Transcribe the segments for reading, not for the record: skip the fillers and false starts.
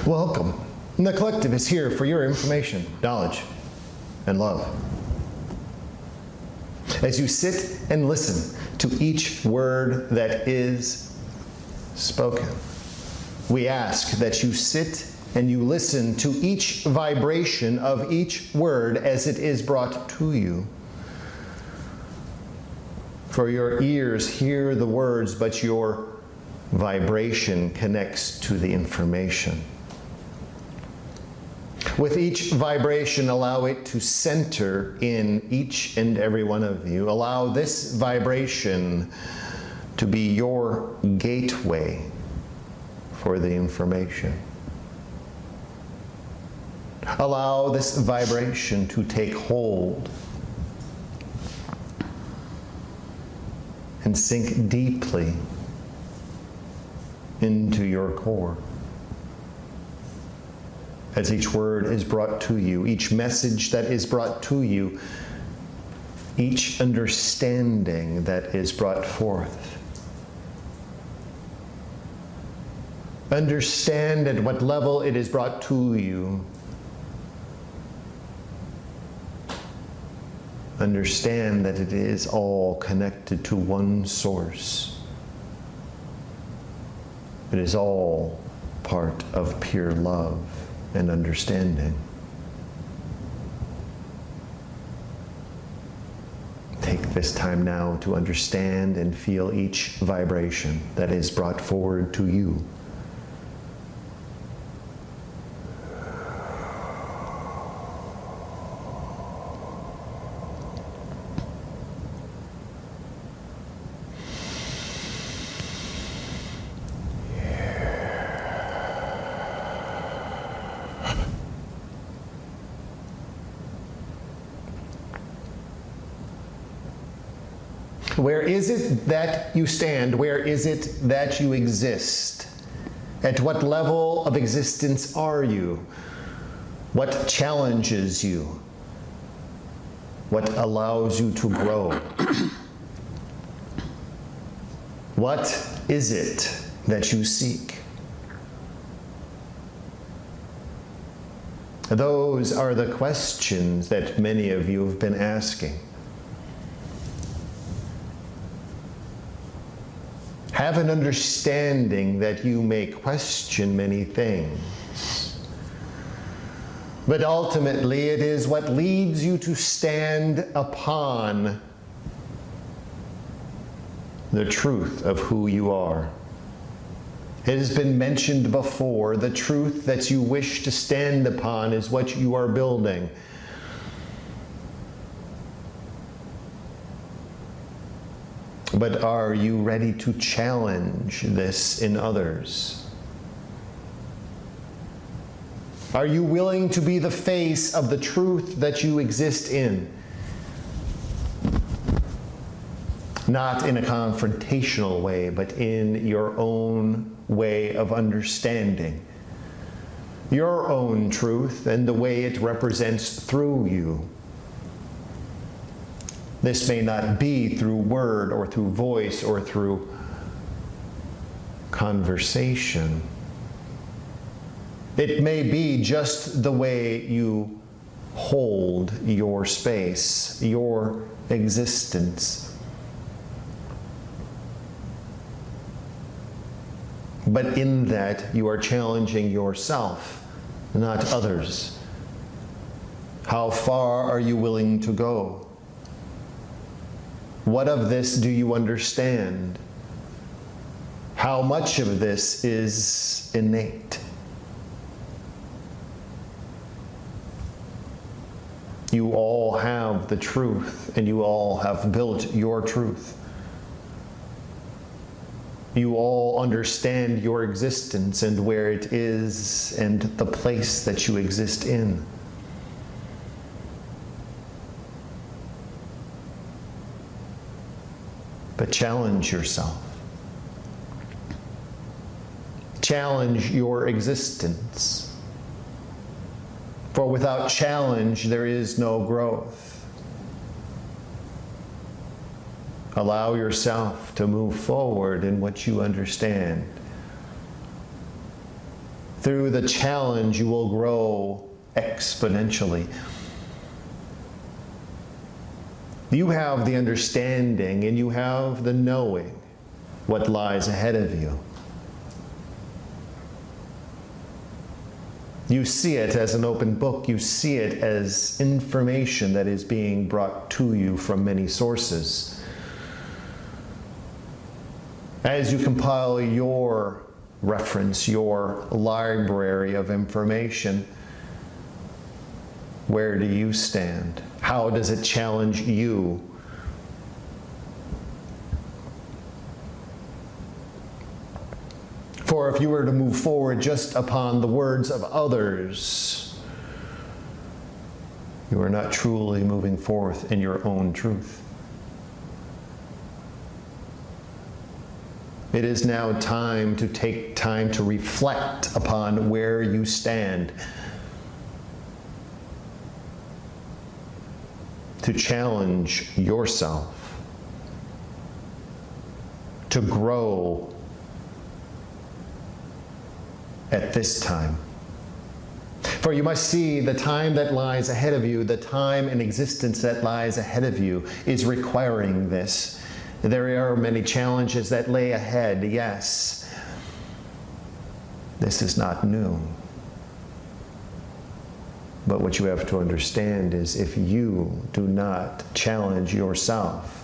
Welcome. The Collective is here for your information, knowledge, and love. As you sit and listen to each word that is spoken, we ask that you sit and you listen to each vibration of each word as it is brought to you. For your ears hear the words, but your vibration connects to the information. With each vibration, allow it to center in each and every one of you. Allow this vibration to be your gateway for the information. Allow this vibration to take hold and sink deeply into your core. As each word is brought to you, each message that is brought to you, each understanding that is brought forth. Understand at what level it is brought to you. Understand that it is all connected to one source. It is all part of pure love and understanding. Take this time now to understand and feel each vibration that is brought forward to you. Where is it that you stand? Where is it that you exist? At what level of existence are you? What challenges you? What allows you to grow? What is it that you seek? Those are the questions that many of you have been asking. Have an understanding that you may question many things. But ultimately, it is what leads you to stand upon the truth of who you are. It has been mentioned before, the truth that you wish to stand upon is what you are building. But are you ready to challenge this in others? Are you willing to be the face of the truth that you exist in? Not in a confrontational way, but in your own way of understanding. Your own truth and the way it represents through you. This may not be through word or through voice or through conversation. It may be just the way you hold your space, your existence. But in that, you are challenging yourself, not others. How far are you willing to go? What of this do you understand? How much of this is innate? You all have the truth, and you all have built your truth. You all understand your existence and where it is and the place that you exist in. But challenge yourself. Challenge your existence. For without challenge, there is no growth. Allow yourself to move forward in what you understand. Through the challenge, you will grow exponentially. You have the understanding and you have the knowing what lies ahead of you. You see it as an open book. You see it as information that is being brought to you from many sources. As you compile your reference, your library of information, where do you stand? How does it challenge you? For if you were to move forward just upon the words of others, you are not truly moving forth in your own truth. It is now time to take time to reflect upon where you stand, to challenge yourself, to grow at this time. For you must see the time that lies ahead of you, the time and existence that lies ahead of you is requiring this. There are many challenges that lay ahead, yes. This is not new. But what you have to understand is if you do not challenge yourself,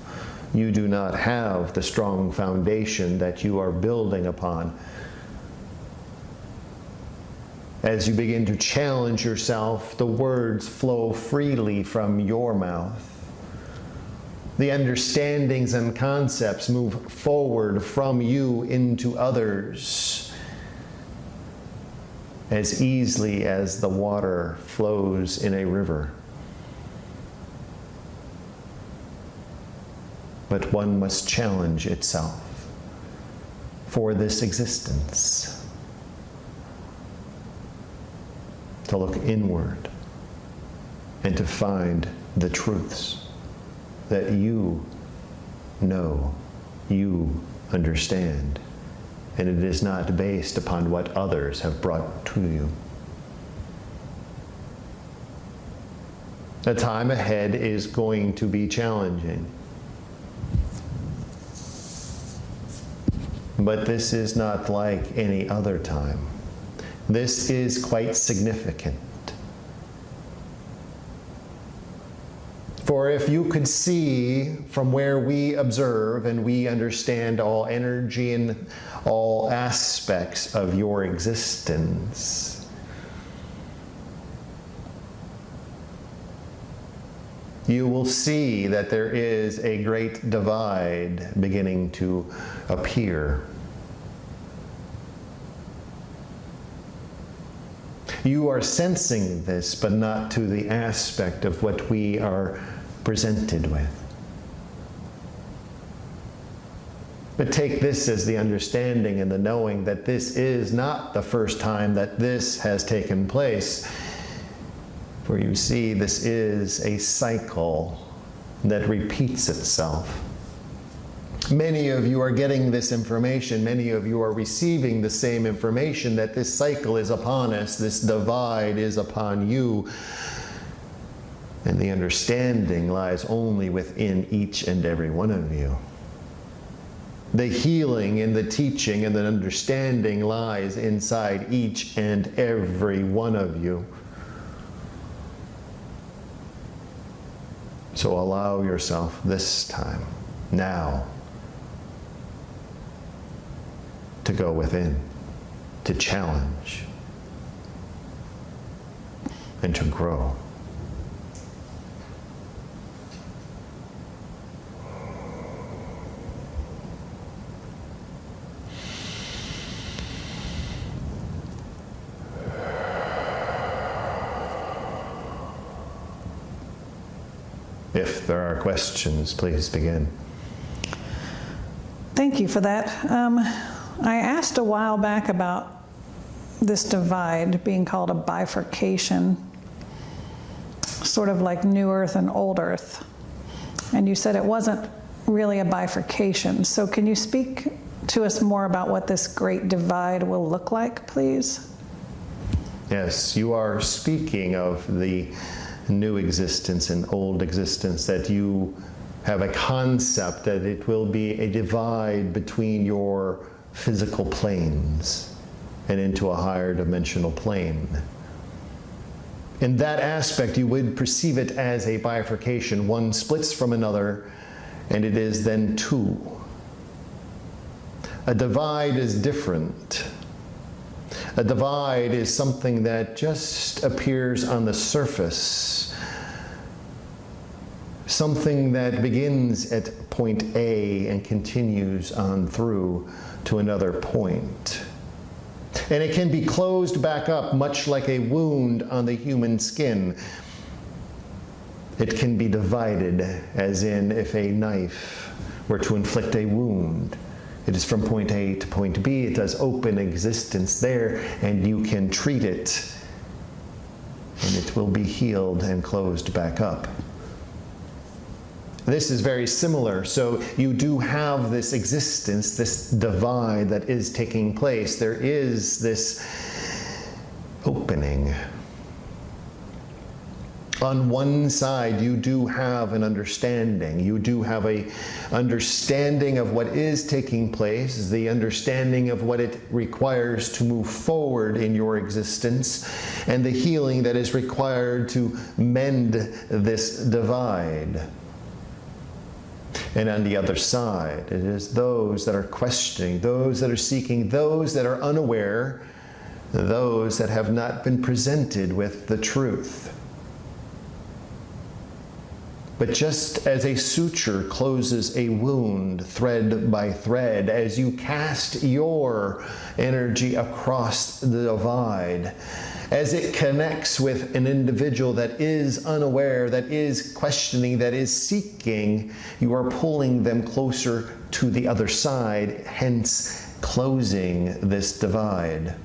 you do not have the strong foundation that you are building upon. As you begin to challenge yourself, the words flow freely from your mouth. The understandings and concepts move forward from you into others as easily as the water flows in a river. But one must challenge itself for this existence, to look inward and to find the truths that you know, you understand, and it is not based upon what others have brought to you. The time ahead is going to be challenging. But this is not like any other time. This is quite significant. For if you could see from where we observe and we understand all energy and all aspects of your existence, you will see that there is a great divide beginning to appear. You are sensing this, but not to the aspect of what we are presented with. But take this as the understanding and the knowing that this is not the first time that this has taken place. For you see, this is a cycle that repeats itself. Many of you are getting this information. Many of you are receiving the same information, that this cycle is upon us, this divide is upon you. And the understanding lies only within each and every one of you. The healing and the teaching and the understanding lies inside each and every one of you. So allow yourself this time, now, to go within, to challenge, and to grow. If there are questions, please begin. Thank you for that. I asked a while back about this divide being called a bifurcation, sort of like New Earth and Old Earth. And you said it wasn't really a bifurcation. So can you speak to us more about what this great divide will look like, please? Yes, you are speaking of the new existence and old existence, that you have a concept that it will be a divide between your physical planes and into a higher dimensional plane. In that aspect, you would perceive it as a bifurcation. One splits from another, and it is then two. A divide is different. A divide is something that just appears on the surface, something that begins at point A and continues on through to another point. And it can be closed back up, much like a wound on the human skin. It can be divided, as in if a knife were to inflict a wound. It is from point A to point B. It does open existence there, and you can treat it, and it will be healed and closed back up. This is very similar. So you do have this existence, this divide that is taking place. There is this opening. On one side, you do have an understanding. You do have an understanding of what is taking place, the understanding of what it requires to move forward in your existence, and the healing that is required to mend this divide. And on the other side, it is those that are questioning, those that are seeking, those that are unaware, those that have not been presented with the truth. But just as a suture closes a wound thread by thread, as you cast your energy across the divide, as it connects with an individual that is unaware, that is questioning, that is seeking, you are pulling them closer to the other side, hence closing this divide.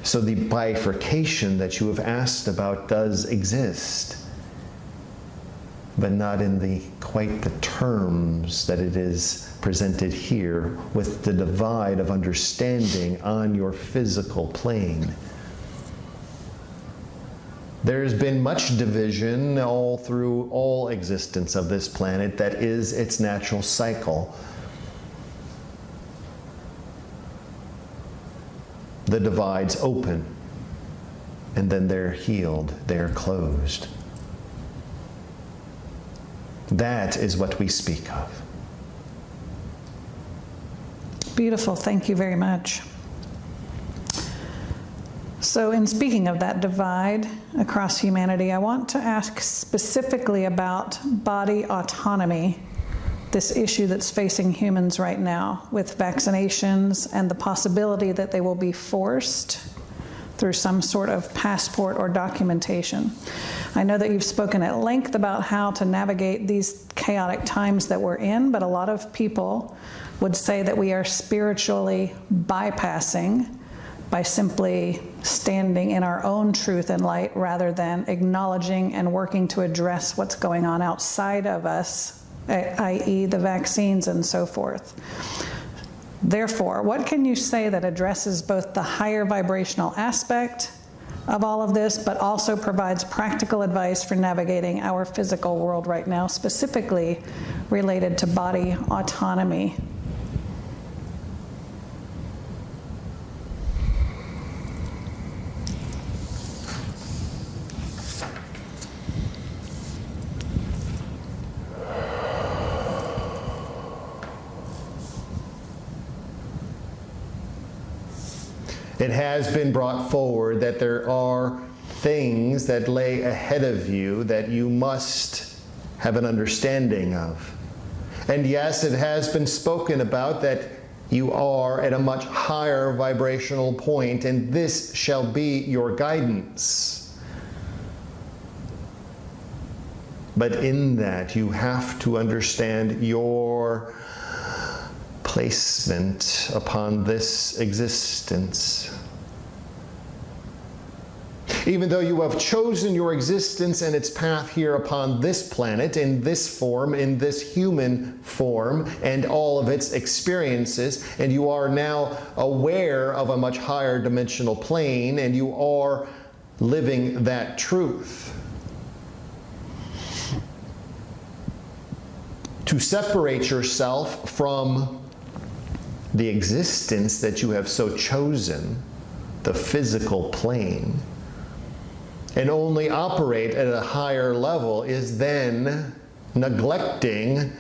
So the bifurcation that you have asked about does exist, but not in quite the terms that it is presented here, with the divide of understanding on your physical plane. There has been much division all through all existence of this planet. That is its natural cycle. The divides open, and then they're healed, they're closed. That is what we speak of. Beautiful, thank you very much. So in speaking of that divide across humanity, I want to ask specifically about body autonomy, this issue that's facing humans right now with vaccinations and the possibility that they will be forced through some sort of passport or documentation. I know that you've spoken at length about how to navigate these chaotic times that we're in, but a lot of people would say that we are spiritually bypassing by simply standing in our own truth and light rather than acknowledging and working to address what's going on outside of us, i.e. the vaccines and so forth. Therefore, what can you say that addresses both the higher vibrational aspect of all of this, but also provides practical advice for navigating our physical world right now, specifically related to body autonomy? It has been brought forward that there are things that lay ahead of you that you must have an understanding of. And yes, it has been spoken about that you are at a much higher vibrational point, and this shall be your guidance. But in that, you have to understand your placement upon this existence. Even though you have chosen your existence and its path here upon this planet, in this form, in this human form, and all of its experiences, and you are now aware of a much higher dimensional plane, and you are living that truth. To separate yourself from the existence that you have so chosen, the physical plane, and only operate at a higher level is then neglecting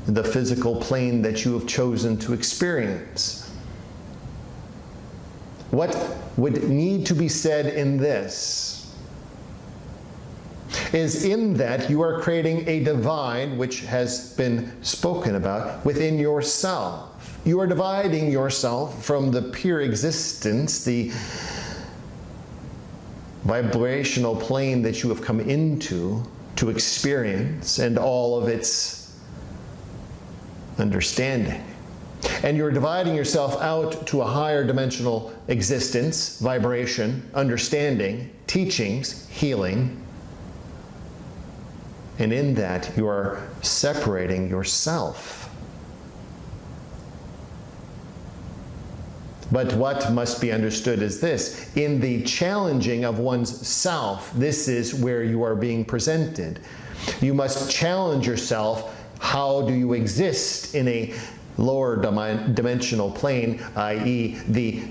the physical plane that you have chosen to experience. What would need to be said in this is in that you are creating a divide, which has been spoken about, within yourself. You are dividing yourself from the pure existence, the vibrational plane that you have come into to experience and all of its understanding. And you're dividing yourself out to a higher dimensional existence, vibration, understanding, teachings, healing. And in that, you are separating yourself. But what must be understood is this: in the challenging of one's self, this is where you are being presented. You must challenge yourself. How do you exist in a lower dimensional plane, i.e. the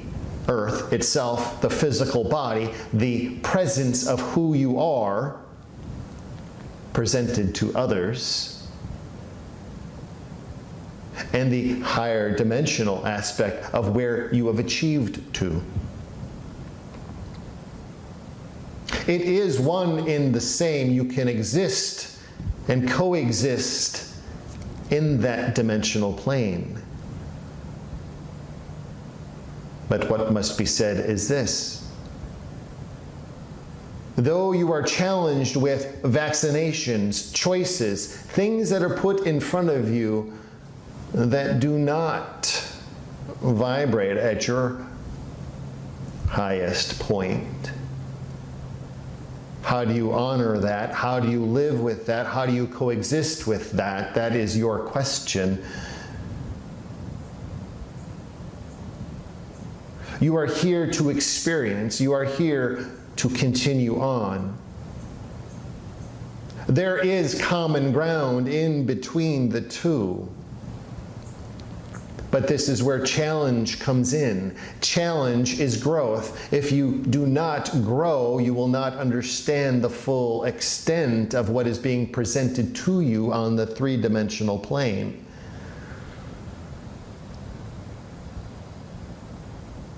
earth itself, the physical body, the presence of who you are presented to others, and the higher dimensional aspect of where you have achieved to. It is one in the same. You can exist and coexist in that dimensional plane. But what must be said is this: though you are challenged with vaccinations, choices, things that are put in front of you that do not vibrate at your highest point, how do you honor that? How do you live with that? How do you coexist with that? That is your question. You are here to experience. You are here to continue on. There is common ground in between the two. But this is where challenge comes in. Challenge is growth. If you do not grow, you will not understand the full extent of what is being presented to you on the three-dimensional plane.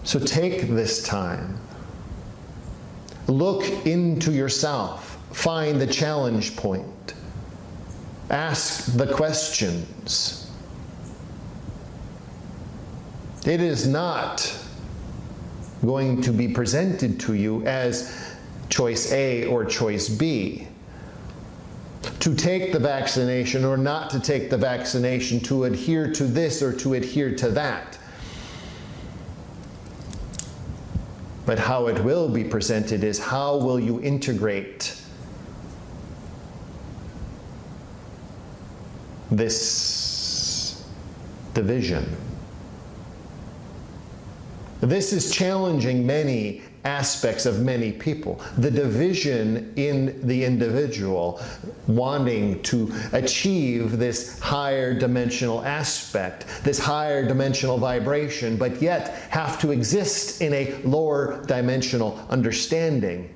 So take this time. Look into yourself. Find the challenge point. Ask the questions. It is not going to be presented to you as choice A or choice B. To take the vaccination or not to take the vaccination, to adhere to this or to adhere to that. But how it will be presented is, how will you integrate this division? This is challenging many aspects of many people. The division in the individual, wanting to achieve this higher dimensional aspect, this higher dimensional vibration, but yet have to exist in a lower dimensional understanding.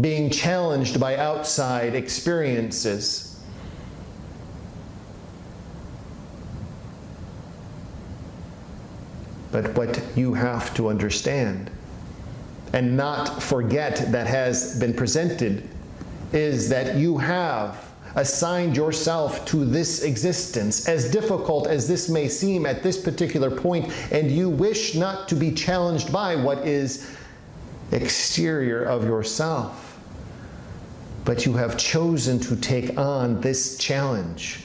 Being challenged by outside experiences. But what you have to understand and not forget that has been presented is that you have assigned yourself to this existence, as difficult as this may seem at this particular point, and you wish not to be challenged by what is exterior of yourself. But you have chosen to take on this challenge.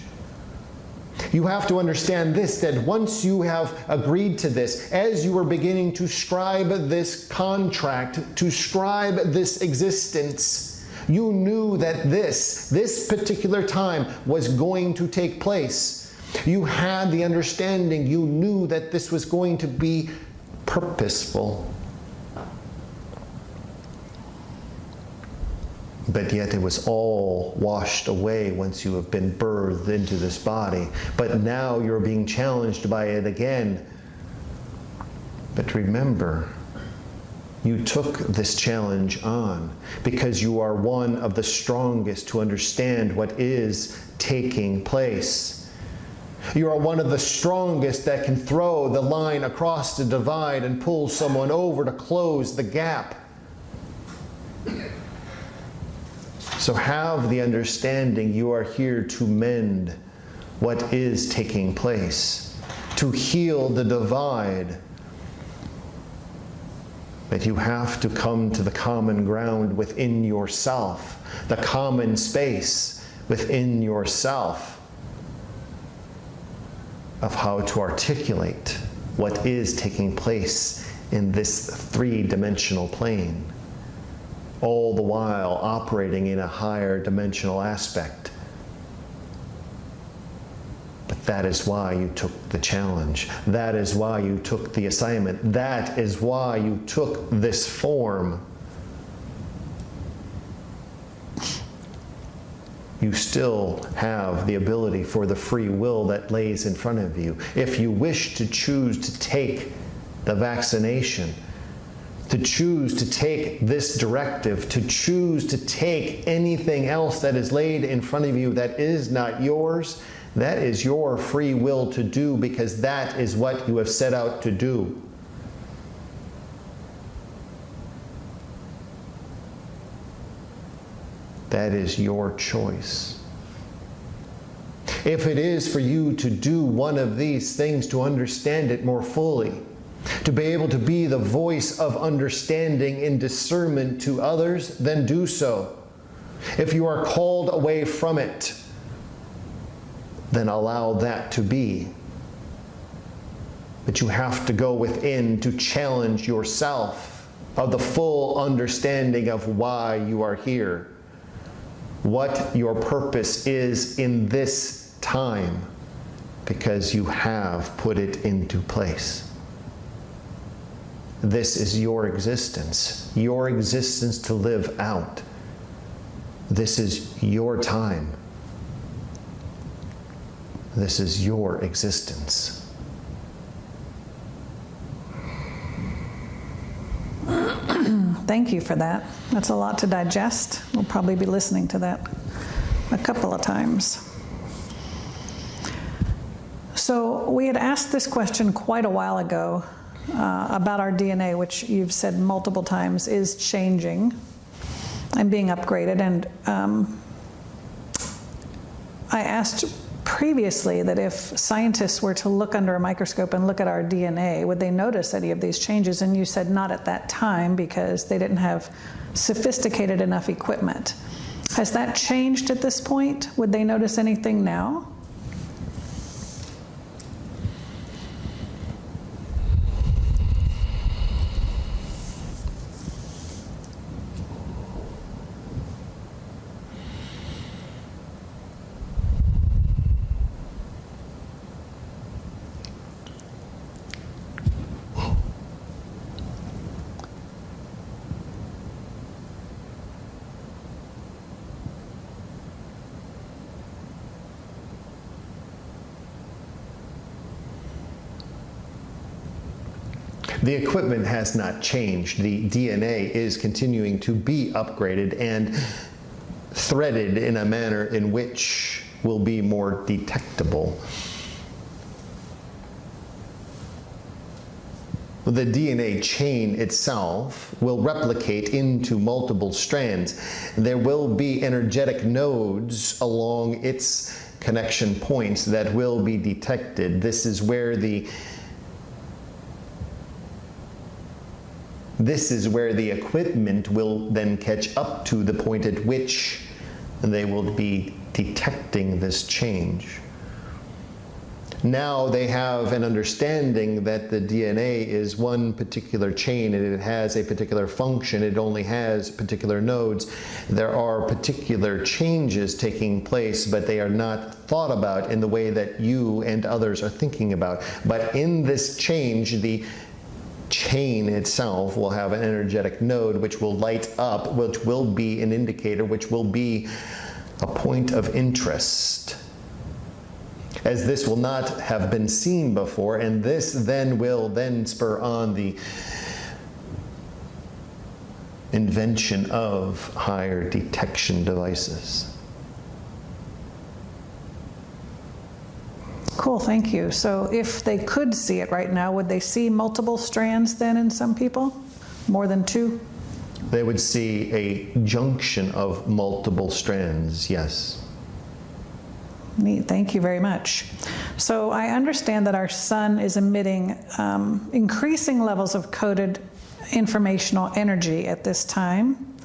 You have to understand this, that once you have agreed to this, as you were beginning to scribe this contract, to scribe this existence, you knew that this particular time was going to take place. You had the understanding, you knew that this was going to be purposeful. But yet it was all washed away once you have been birthed into this body. But now you're being challenged by it again. But remember, you took this challenge on because you are one of the strongest to understand what is taking place. You are one of the strongest that can throw the line across the divide and pull someone over to close the gap. So have the understanding you are here to mend what is taking place, to heal the divide. But you have to come to the common ground within yourself, the common space within yourself of how to articulate what is taking place in this three-dimensional plane, all the while operating in a higher dimensional aspect. But that is why you took the challenge. That is why you took the assignment. That is why you took this form. You still have the ability for the free will that lays in front of you. If you wish to choose to take the vaccination, to choose to take this directive, to choose to take anything else that is laid in front of you that is not yours, that is your free will to do, because that is what you have set out to do. That is your choice. If it is for you to do one of these things, to understand it more fully, to be able to be the voice of understanding and discernment to others, then do so. If you are called away from it, then allow that to be. But you have to go within to challenge yourself of the full understanding of why you are here, what your purpose is in this time, because you have put it into place. This is your existence to live out. This is your time. This is your existence. Thank you for that. That's a lot to digest. We'll probably be listening to that a couple of times. So we had asked this question quite a while ago about our DNA, which you've said multiple times is changing and being upgraded. And I asked previously that if scientists were to look under a microscope and look at our DNA, would they notice any of these changes? And you said not at that time because they didn't have sophisticated enough equipment. Has that changed at this point? Would they notice anything now? The equipment has not changed. The DNA is continuing to be upgraded and threaded in a manner in which will be more detectable. The DNA chain itself will replicate into multiple strands. There will be energetic nodes along its connection points that will be detected. This is where the equipment will then catch up to the point at which they will be detecting this change. Now they have an understanding that the DNA is one particular chain and it has a particular function. It only has particular nodes. There are particular changes taking place, but they are not thought about in the way that you and others are thinking about. But in this change, the chain itself will have an energetic node which will light up, which will be an indicator, which will be a point of interest, as this will not have been seen before, and this then will then spur on the invention of higher detection devices. Cool, thank you. So if they could see it right now, would they see multiple strands then in some people? More than two? They would see a junction of multiple strands, yes. Neat, thank you very much. So I understand that our sun is emitting increasing levels of coded informational energy at this time.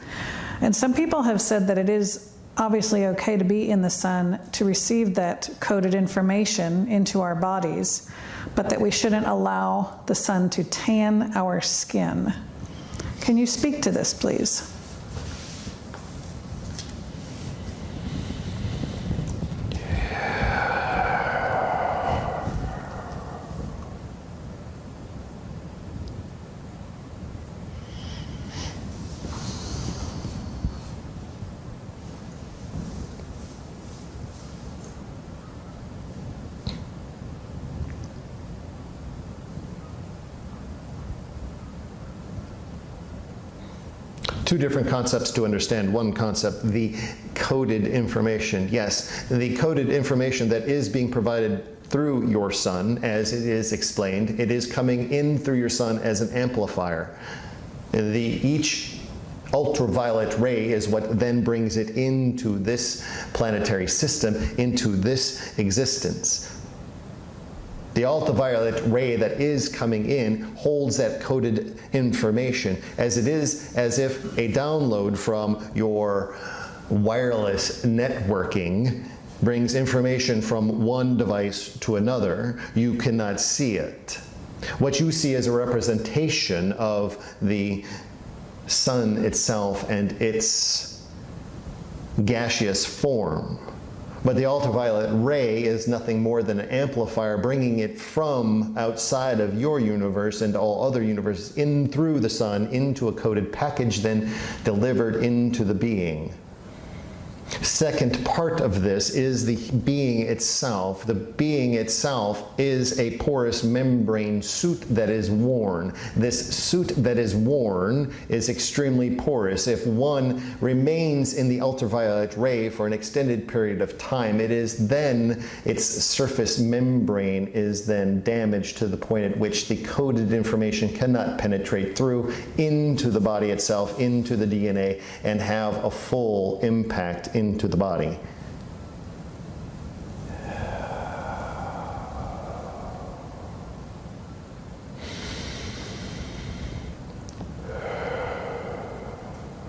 And some people have said that it is obviously okay to be in the sun to receive that coded information into our bodies, but that we shouldn't allow the sun to tan our skin. Can you speak to this, please? Two different concepts to understand. One concept, the coded information. Yes, the coded information that is being provided through your sun, as it is explained, it is coming in through your sun as an amplifier. Each ultraviolet ray is what then brings it into this planetary system, into this existence. The ultraviolet ray that is coming in holds that coded information, as it is as if a download from your wireless networking brings information from one device to another. You cannot see it. What you see is a representation of the sun itself and its gaseous form. But the ultraviolet ray is nothing more than an amplifier, bringing it from outside of your universe and all other universes in through the sun into a coded package, then delivered into the being. Second part of this is the being itself. The being itself is a porous membrane suit that is worn. This suit that is worn is extremely porous. If one remains in the ultraviolet ray for an extended period of time, it is then its surface membrane is then damaged to the point at which the coded information cannot penetrate through into the body itself, into the DNA, and have a full impact into the body.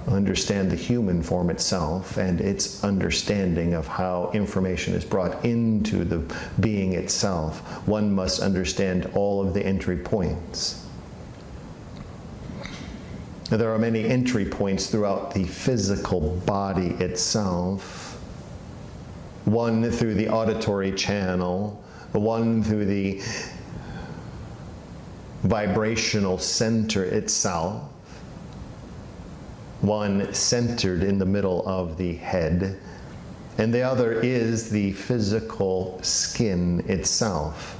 Understand the human form itself and its understanding of how information is brought into the being itself. One must understand all of the entry points. There are many entry points throughout the physical body itself. One through the auditory channel, one through the vibrational center itself, one centered in the middle of the head, and the other is the physical skin itself.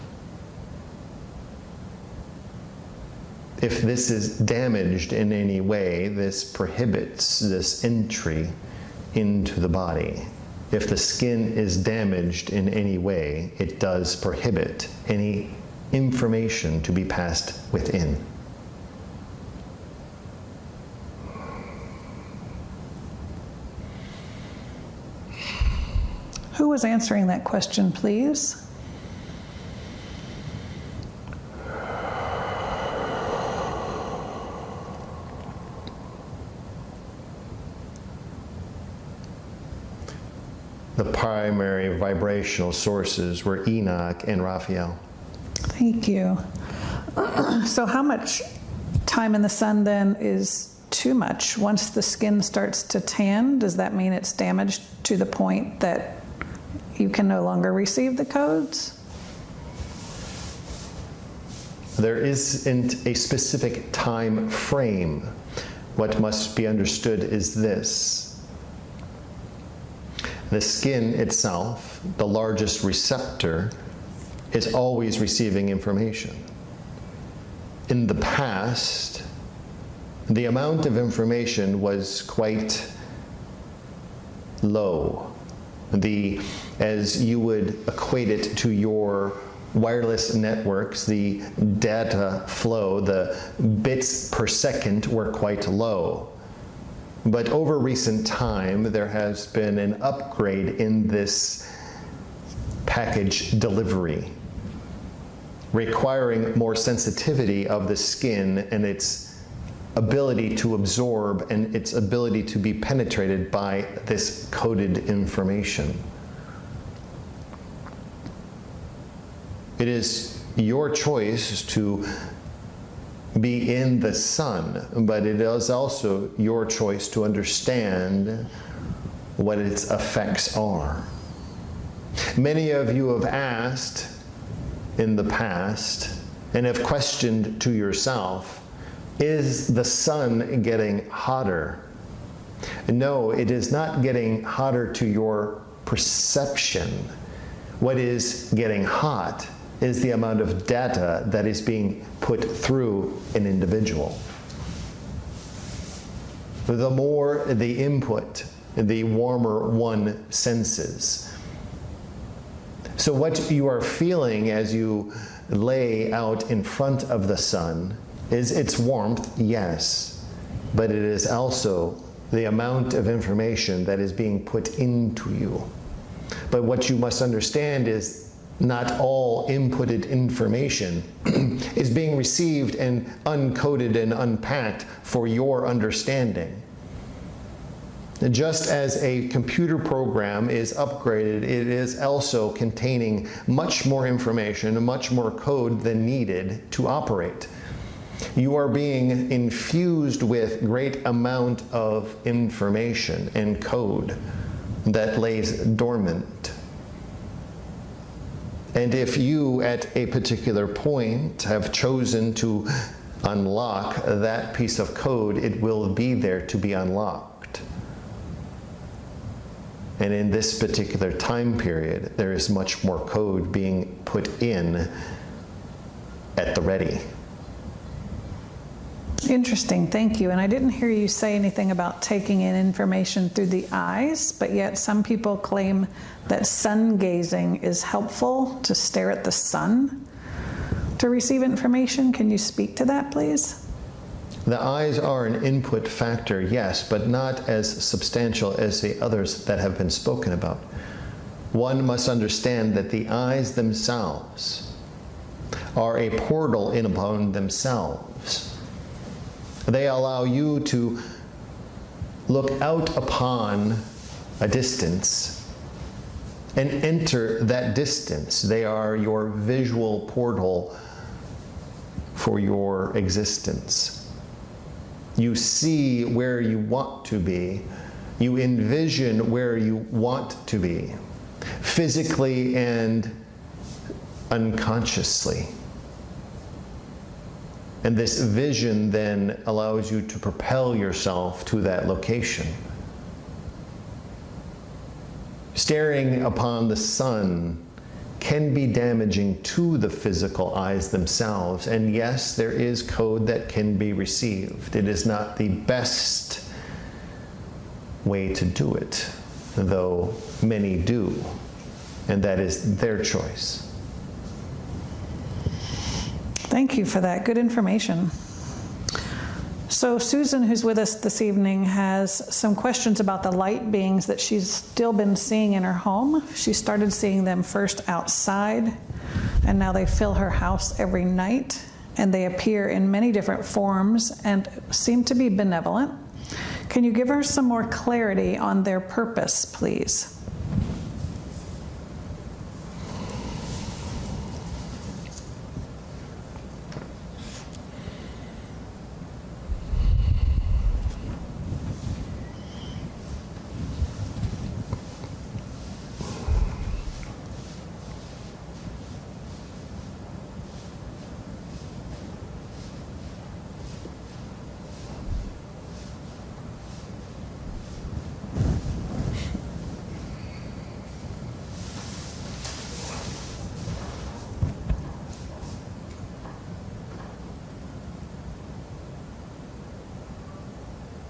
If this is damaged in any way, this prohibits this entry into the body. If the skin is damaged in any way, it does prohibit any information to be passed within. Who was answering that question, please? The primary vibrational sources were Enoch and Raphael. Thank you. So how much time in the sun then is too much? Once the skin starts to tan, does that mean it's damaged to the point that you can no longer receive the codes? There isn't a specific time frame. What must be understood is this. The skin itself, the largest receptor, is always receiving information. In the past, the amount of information was quite low. As you would equate it to your wireless networks, the data flow, the bits per second were quite low. But over recent time, there has been an upgrade in this package delivery, requiring more sensitivity of the skin and its ability to absorb and its ability to be penetrated by this coded information. It is your choice to be in the sun, but it is also your choice to understand what its effects are. Many of you have asked in the past and have questioned to yourself, is the sun getting hotter? No, it is not getting hotter to your perception. What is getting hot is the amount of data that is being put through an individual. The more the input, the warmer one senses. So what you are feeling as you lay out in front of the sun is its warmth, yes, but it is also the amount of information that is being put into you. But what you must understand is not all inputted information is being received and uncoded and unpacked for your understanding. Just as a computer program is upgraded, it is also containing much more information and much more code than needed to operate. You are being infused with great amount of information and code that lays dormant. And if you, at a particular point, have chosen to unlock that piece of code, it will be there to be unlocked. And in this particular time period, there is much more code being put in at the ready. Interesting, thank you. And I didn't hear you say anything about taking in information through the eyes, but yet some people claim that sun gazing is helpful, to stare at the sun to receive information. Can you speak to that, please? The eyes are an input factor, yes, but not as substantial as the others that have been spoken about. One must understand that the eyes themselves are a portal in upon themselves. They allow you to look out upon a distance and enter that distance. They are your visual portal for your existence. You see where you want to be. You envision where you want to be, physically and unconsciously. And this vision then allows you to propel yourself to that location. Staring upon the sun can be damaging to the physical eyes themselves. And yes, there is code that can be received. It is not the best way to do it, though many do. And that is their choice. Thank you for that. Good information. So Susan, who's with us this evening, has some questions about the light beings that she's still been seeing in her home. She started seeing them first outside, and now they fill her house every night, and they appear in many different forms and seem to be benevolent. Can you give her some more clarity on their purpose, please?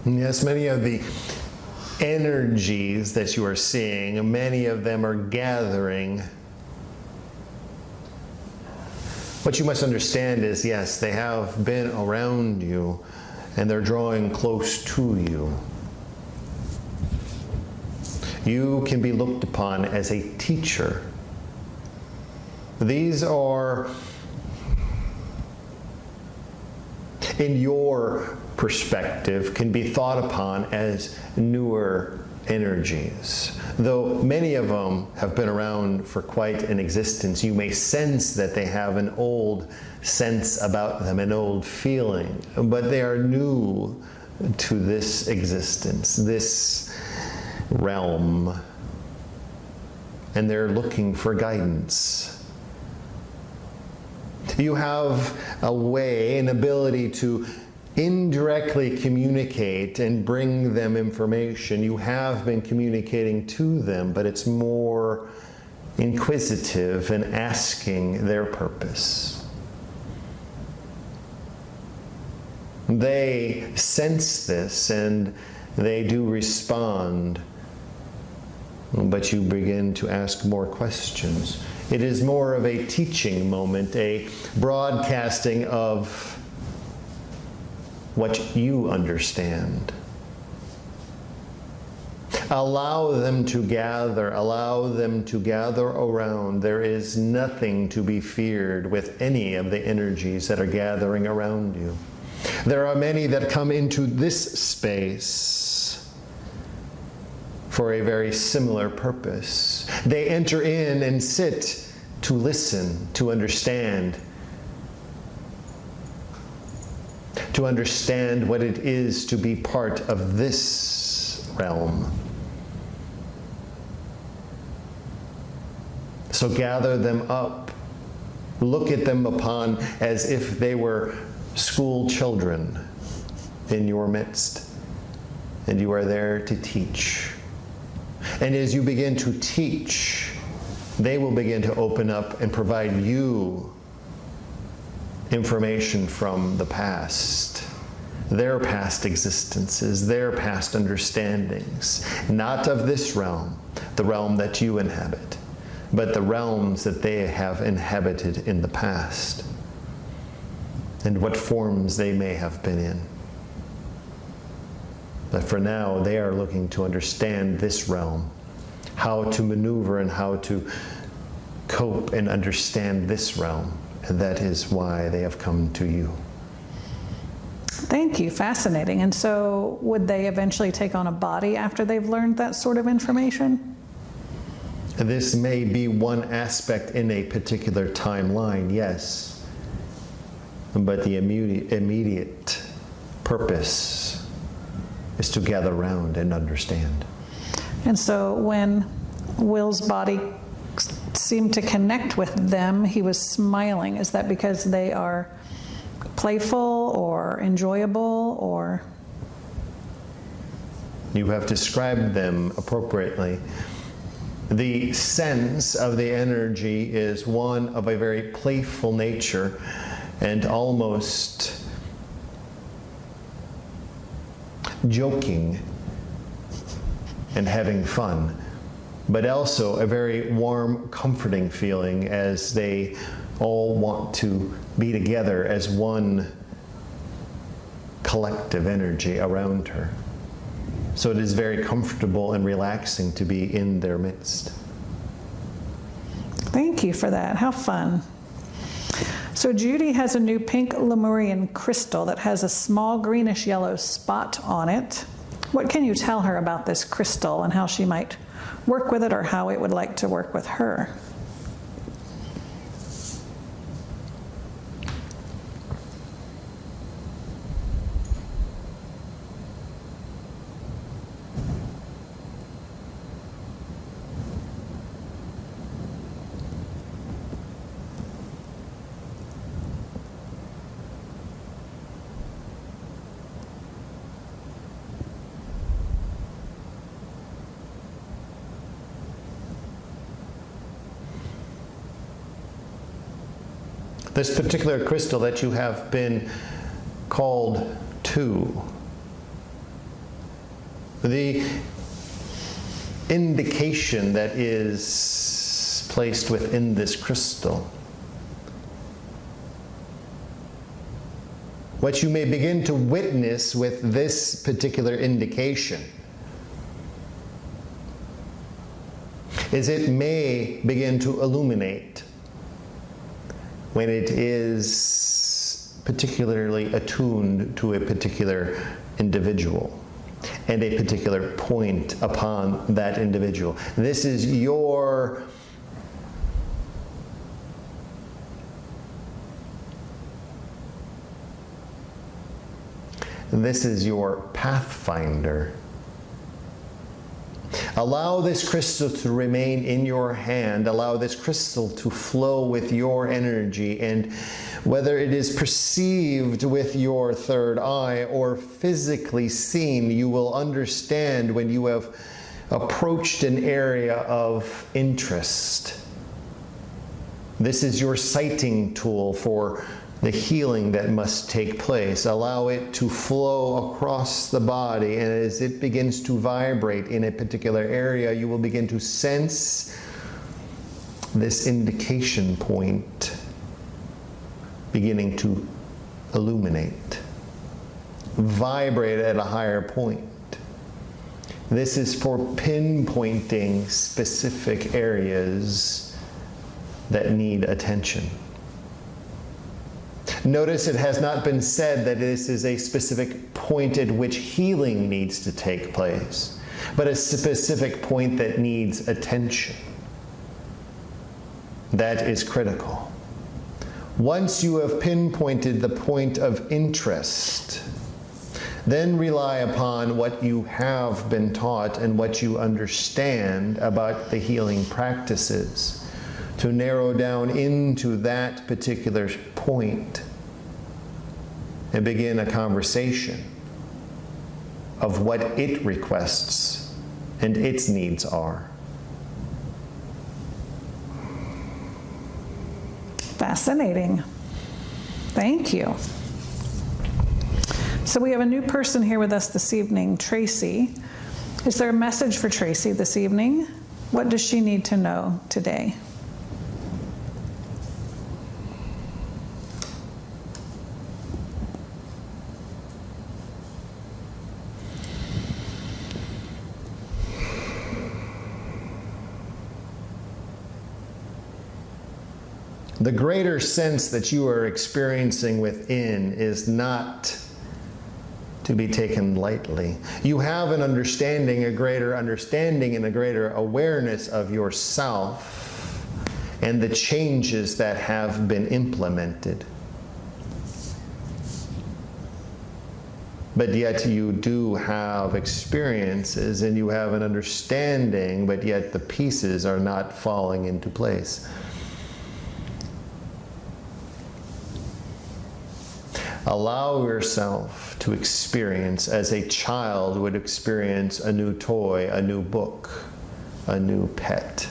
Yes, many of the energies that you are seeing, many of them are gathering. What you must understand is, yes, they have been around you and they're drawing close to you. You can be looked upon as a teacher. These are, in your perspective, can be thought upon as newer energies. Though many of them have been around for quite an existence, you may sense that they have an old sense about them, an old feeling, but they are new to this existence, this realm, and they're looking for guidance. You have a way, an ability to indirectly communicate and bring them information. You have been communicating to them, but it's more inquisitive and asking their purpose. They sense this and they do respond, but you begin to ask more questions. It is more of a teaching moment, a broadcasting of what you understand. Allow them to gather around. There is nothing to be feared with any of the energies that are gathering around you. There are many that come into this space for a very similar purpose. They enter in and sit to listen, to understand what it is to be part of this realm. So gather them up. Look at them upon as if they were school children in your midst, and you are there to teach. And as you begin to teach, they will begin to open up and provide you information from the past, their past existences, their past understandings, not of this realm, the realm that you inhabit, but the realms that they have inhabited in the past, and what forms they may have been in. But for now, they are looking to understand this realm, how to maneuver and how to cope and understand this realm. And that is why they have come to you. Thank you. Fascinating. And so would they eventually take on a body after they've learned that sort of information? This may be one aspect in a particular timeline, yes. But the immediate purpose is to gather around and understand. And so when Will's body seemed to connect with them, he was smiling. Is that because they are playful or enjoyable, or? You have described them appropriately. The sense of the energy is one of a very playful nature and almost joking and having fun, but also a very warm, comforting feeling as they all want to be together as one collective energy around her. So it is very comfortable and relaxing to be in their midst. Thank you for that. How fun. So Judy has a new pink Lemurian crystal that has a small greenish yellow spot on it. What can you tell her about this crystal and how she might work with it, or how it would like to work with her? This particular crystal that you have been called to The indication that is placed within this crystal, what you may begin to witness with this particular indication, is it may begin to illuminate when it is particularly attuned to a particular individual and a particular point upon that individual. This is your pathfinder. Allow this crystal to remain in your hand. Allow this crystal to flow with your energy. And whether it is perceived with your third eye or physically seen, you will understand when you have approached an area of interest. This is your sighting tool for the healing that must take place. Allow it to flow across the body, and as it begins to vibrate in a particular area, you will begin to sense this indication point beginning to illuminate, vibrate at a higher point. This is for pinpointing specific areas that need attention. Notice it has not been said that this is a specific point at which healing needs to take place, but a specific point that needs attention. That is critical. Once you have pinpointed the point of interest, then rely upon what you have been taught and what you understand about the healing practices to narrow down into that particular point and begin a conversation of what it requests and its needs are. Fascinating. Thank you. So we have a new person here with us this evening, Tracy. Is there a message for Tracy this evening? What does she need to know today? The greater sense that you are experiencing within is not to be taken lightly. You have an understanding, a greater understanding and a greater awareness of yourself and the changes that have been implemented. But yet you do have experiences and you have an understanding, but yet the pieces are not falling into place. Allow yourself to experience as a child would experience a new toy, a new book, a new pet.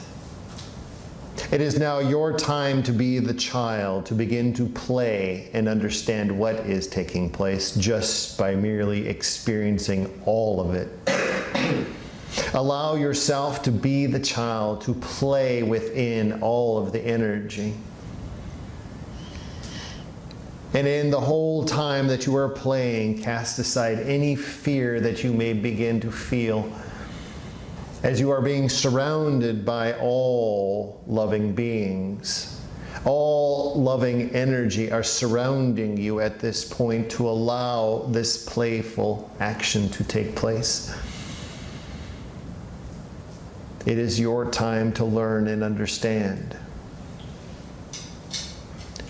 It is now your time to be the child, to begin to play and understand what is taking place just by merely experiencing all of it. Allow yourself to be the child, to play within all of the energy. And in the whole time that you are playing, cast aside any fear that you may begin to feel as you are being surrounded by all loving beings. All loving energy are surrounding you at this point to allow this playful action to take place. It is your time to learn and understand.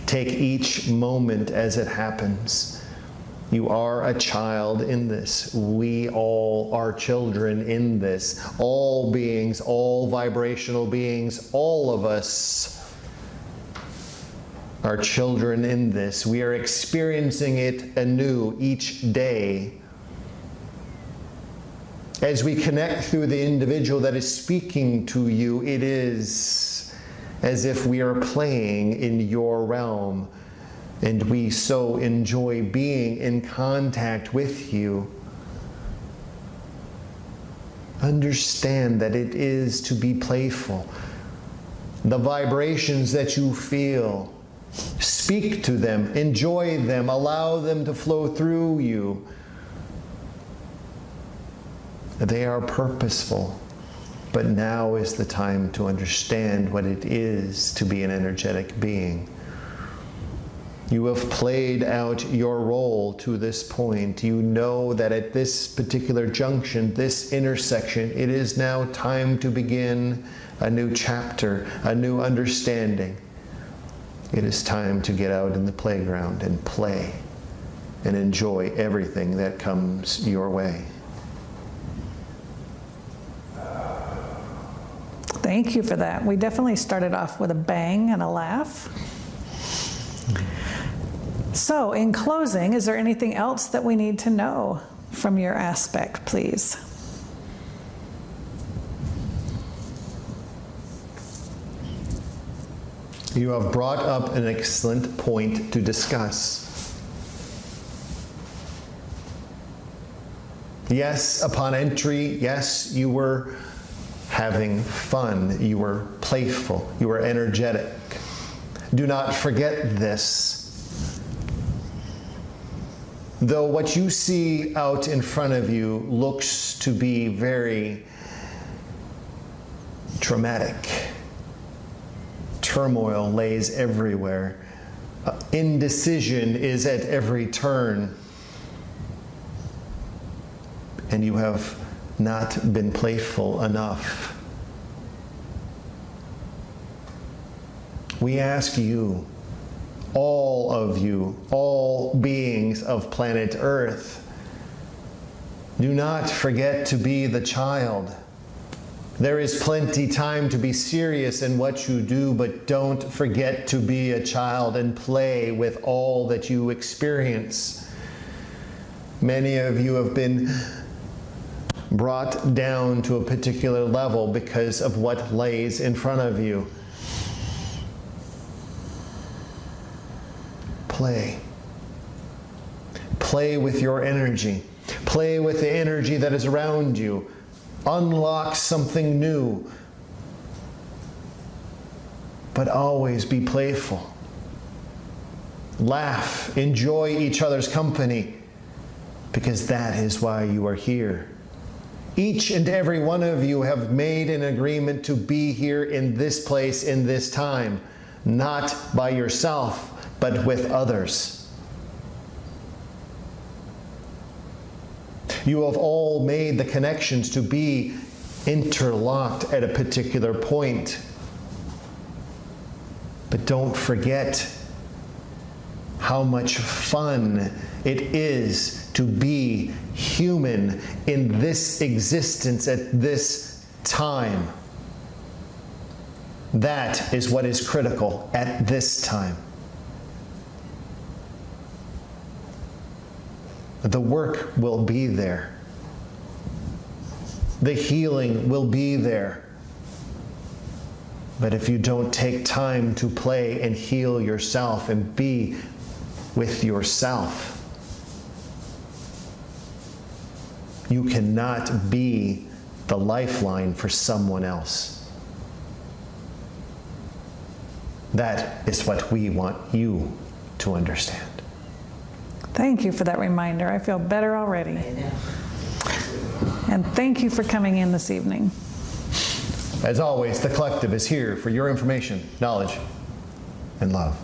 Take each moment as it happens. You are a child in this. We all are children in this. All beings, all vibrational beings, all of us are children in this. We are experiencing it anew each day. As we connect through the individual that is speaking to you, it is as if we are playing in your realm, and we so enjoy being in contact with you. Understand that it is to be playful. The vibrations that you feel, speak to them, enjoy them, allow them to flow through you. They are purposeful, but now is the time to understand what it is to be an energetic being. You have played out your role to this point. You know that at this particular junction, this intersection, it is now time to begin a new chapter, a new understanding. It is time to get out in the playground and play and enjoy everything that comes your way. Thank you for that. We definitely started off with a bang and a laugh. So, in closing, is there anything else that we need to know from your aspect, please? You have brought up an excellent point to discuss. Yes, upon entry, yes, you were having fun, you were playful, you were energetic. Do not forget this. Though what you see out in front of you looks to be very traumatic, turmoil lays everywhere, indecision is at every turn, and you have not been playful enough. We ask you, all of you, all beings of planet Earth, do not forget to be the child. There is plenty time to be serious in what you do, but don't forget to be a child and play with all that you experience. Many of you have been brought down to a particular level because of what lays in front of you. Play. Play with your energy. Play with the energy that is around you. Unlock something new. But always be playful. Laugh. Enjoy each other's company, because that is why you are here. Each and every one of you have made an agreement to be here in this place, in this time, not by yourself, but with others. You have all made the connections to be interlocked at a particular point. But don't forget how much fun it is to be human in this existence at this time. That is what is critical at this time. The work will be there. The healing will be there. But if you don't take time to play and heal yourself and be with yourself, you cannot be the lifeline for someone else. That is what we want you to understand. Thank you for that reminder. I feel better already. And thank you for coming in this evening. As always, the collective is here for your information, knowledge, and love.